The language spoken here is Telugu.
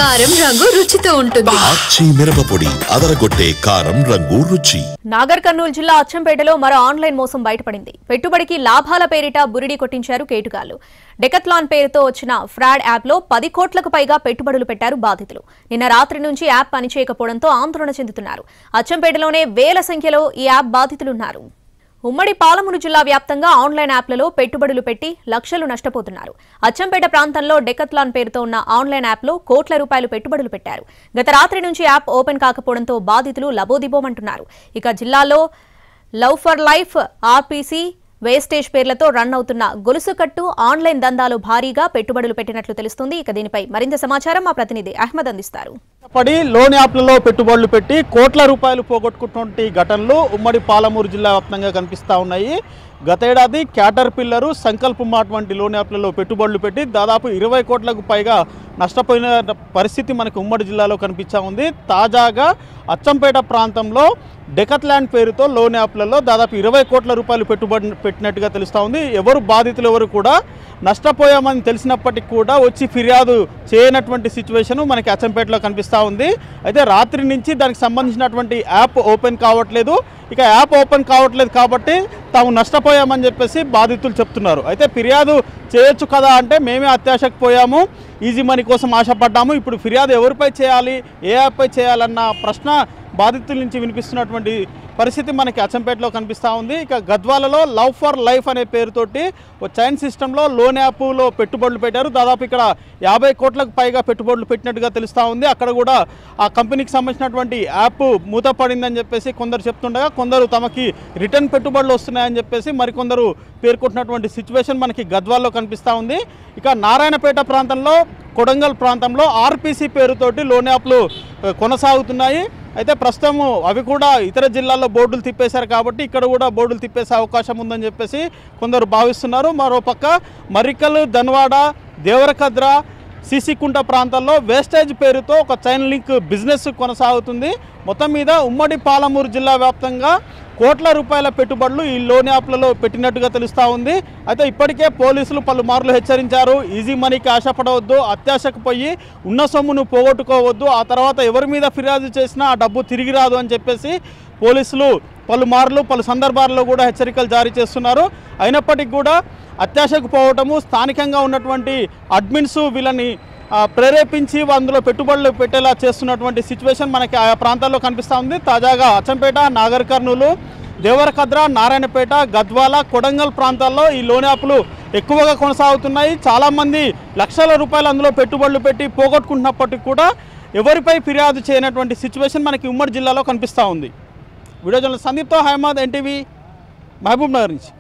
కారం రంగు రుచితో ఉంటుంది. ఆచి మిరపపొడి అదరగొట్టే కారం రంగు రుచి. నాగర్ కర్నూలు జిల్లా అచ్చంపేటలో మరో ఆన్లైన్ మోసం బయటపడింది. పెట్టుబడికి లాభాల పేరిట బురిడి కొట్టించారు కేటుగాళ్లు. డెకత్లాన్ పేరుతో వచ్చిన ఫ్రాడ్ యాప్ లో 10 కోట్లకు పైగా పెట్టుబడులు పెట్టారు బాధితులు. నిన్న రాత్రి నుంచి యాప్ పనిచేయకపోవడంతో ఆందోళన చెందుతున్నారు. అచ్చంపేటలోనే వేల సంఖ్యలో ఈ యాప్ బాధితులున్నారు. ఉమ్మడి పాలమూరు జిల్లా వ్యాప్తంగా ఆన్లైన్ యాప్లలో పెట్టుబడులు పెట్టి లక్షలు నష్టపోతున్నారు. అచ్చంపేట ప్రాంతంలో డెకత్లాన్ పేరుతో ఉన్న ఆన్లైన్ యాప్లో కోట్ల రూపాయలు పెట్టుబడులు పెట్టారు. గత రాత్రి నుంచి యాప్ ఓపెన్ కాకపోవడంతో బాధితులు లబోదిబోమంటున్నారు. ఇక జిల్లాలో love for life, RPC, wastage పేర్లతో రన్ అవుతున్న గొలుసుకట్టు ఆన్లైన్ దందాలు భారీగా పెట్టుబడులు పెట్టినట్లు తెలుస్తుంది. ఇక దీనిపై మరింత సమాచారం మా ప్రతినిధి అహ్మద్ అందిస్తారు. లోన్ యాప్లలో పెట్టుబడులు పెట్టి కోట్ల రూపాయలు పోగొట్టుకున్నటువంటి ఘటనలు ఉమ్మడి పాలమూరు జిల్లా వ్యాప్తంగా కనిపిస్తూ ఉన్నాయి. గతేడాది క్యాటర్ పిల్లరు, సంకల్ప మార్ట్ వంటి లోన్ యాప్లలో పెట్టుబడులు పెట్టి దాదాపు 20 కోట్లకు పైగా నష్టపోయిన పరిస్థితి మనకు ఉమ్మడి జిల్లాలో కనిపిస్తూ ఉంది. తాజాగా అచ్చంపేట ప్రాంతంలో డెకత్లాండ్ పేరుతో లోన్ యాప్లలో దాదాపు 20 కోట్ల రూపాయలు పెట్టుబడి పెట్టినట్టుగా తెలుస్తూ ఉంది. ఎవరు బాధితులు ఎవరు కూడా నష్టపోయామని తెలిసినప్పటికీ కూడా వచ్చి ఫిర్యాదు చేయనటువంటి సిచ్యువేషన్ మనకి అచ్చంపేటలో కనిపిస్తూ ఉంది. అయితే రాత్రి నుంచి దానికి సంబంధించినటువంటి యాప్ ఓపెన్ కావట్లేదు. ఇక యాప్ ఓపెన్ కావట్లేదు కాబట్టి తాము నష్టపోయామని చెప్పేసి బాధితులు చెప్తున్నారు. అయితే ఫిర్యాదు చేయొచ్చు కదా అంటే మేమే అత్యాశకు పోయాము, ఈజీ మనీ కోసం ఆశపడ్డాము, ఇప్పుడు ఫిర్యాదు ఎవరిపై చేయాలి, ఏ యాప్పై చేయాలన్న ప్రశ్న బాధితుల నుంచి వినిపిస్తున్నటువంటి పరిస్థితి మనకి అచ్చంపేటలో కనిపిస్తూ ఉంది. ఇక గద్వాలలో లవ్ ఫర్ లైఫ్ అనే పేరుతోటి ఒక చైన్ సిస్టంలో లోన్ యాప్లో పెట్టుబడులు పెట్టారు. దాదాపు ఇక్కడ 50 కోట్లకు పైగా పెట్టుబడులు పెట్టినట్టుగా తెలుస్తూ ఉంది. అక్కడ కూడా ఆ కంపెనీకి సంబంధించినటువంటి యాప్ మూతపడిందని చెప్పేసి కొందరు చెప్తుండగా, కొందరు తమకి రిటర్న్ పెట్టుబడులు వస్తున్నాయని చెప్పేసి మరికొందరు పేర్కొంటున్నటువంటి సిచ్యువేషన్ మనకి గద్వాల్లో కనిపిస్తూ ఉంది. ఇక నారాయణపేట ప్రాంతంలో, కొడంగల్ ప్రాంతంలో ఆర్పీసీ పేరుతోటి లోన్ యాప్లు కొనసాగుతున్నాయి. అయితే ప్రస్తుతం అవి కూడా ఇతర జిల్లాల్లో బోర్డులు తిప్పేశారు కాబట్టి ఇక్కడ కూడా బోర్డులు తిప్పేసే అవకాశం ఉందని చెప్పేసి కొందరు భావిస్తున్నారు. మరోపక్క మరికల్, ధన్వాడ, దేవరకద్ర, సిసికుంట ప్రాంతాల్లో వేస్టేజ్ పేరుతో ఒక చైన్ లింక్ బిజినెస్ కొనసాగుతుంది. మొత్తం మీద ఉమ్మడి పాలమూరు జిల్లా వ్యాప్తంగా కోట్ల రూపాయల పెట్టుబడులు ఈ లోన్ యాప్లలో పెట్టినట్టుగా తెలుస్తూ ఉంది. అయితే ఇప్పటికే పోలీసులు పలుమార్లు హెచ్చరించారు, ఈజీ మనీకి ఆశపడవద్దు, అత్యాశకు పోయి ఉన్న సొమ్మును పోగొట్టుకోవద్దు, ఆ తర్వాత ఎవరి మీద ఫిర్యాదు చేసినా ఆ డబ్బు తిరిగి రాదు అని చెప్పేసి పోలీసులు పలుమార్లు పలు సందర్భాల్లో కూడా హెచ్చరికలు జారీ చేస్తున్నారు. అయినప్పటికీ కూడా అత్యాశకు పోవటము, స్థానికంగా ఉన్నటువంటి అడ్మిన్స్ వీళ్ళని ప్రేరేపించి అందులో పెట్టుబడులు పెట్టేలా చేస్తున్నటువంటి సిచ్యువేషన్ మనకి ఆ ప్రాంతాల్లో కనిపిస్తూ ఉంది. తాజాగా అచ్చంపేట, నాగర్ కర్నూలు, దేవరకద్ర, నారాయణపేట, గద్వాల, కొడంగల్ ప్రాంతాల్లో ఈ లోన్ యాప్లు ఎక్కువగా కొనసాగుతున్నాయి. చాలామంది లక్షల రూపాయలు అందులో పెట్టుబడులు పెట్టి పోగొట్టుకుంటున్నప్పటికీ కూడా ఎవరిపై ఫిర్యాదు చేయనటువంటి సిచ్యువేషన్ మనకి ఉమ్మడి జిల్లాలో కనిపిస్తూ ఉంది. వీడియో జర్నలిస్ట్ సందీప్తో అహ్మద్, ఎన్టీవీ, మహబూబ్ నగర్ నుంచి.